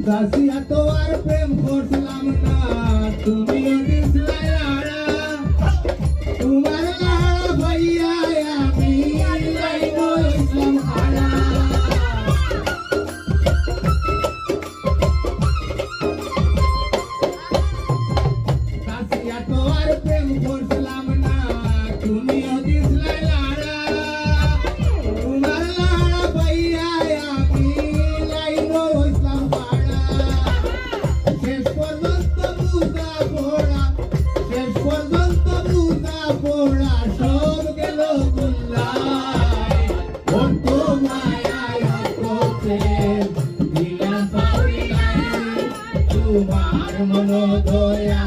দাসিয়া তো আর প্রেম করছিলাম না, তুমিও দিছিলে লাড়া, তোমার লাড়া ভাইয়া আমি লাইব ইসলাম হারা। দাসিয়া তো আর প্রেম করছিলাম না, তুমিও দিছিলে লাড়া, তোমার লাড়া ভাইয়া আমি লাইব ইসলাম হারা। শেষ পর্যন্ত মুদা পোড়া সব গেল গুল্লায়, অন্ত মায়ায় অন্ত প্রেম দিলাম পাউরিয়ায়, তোমার মন দয়া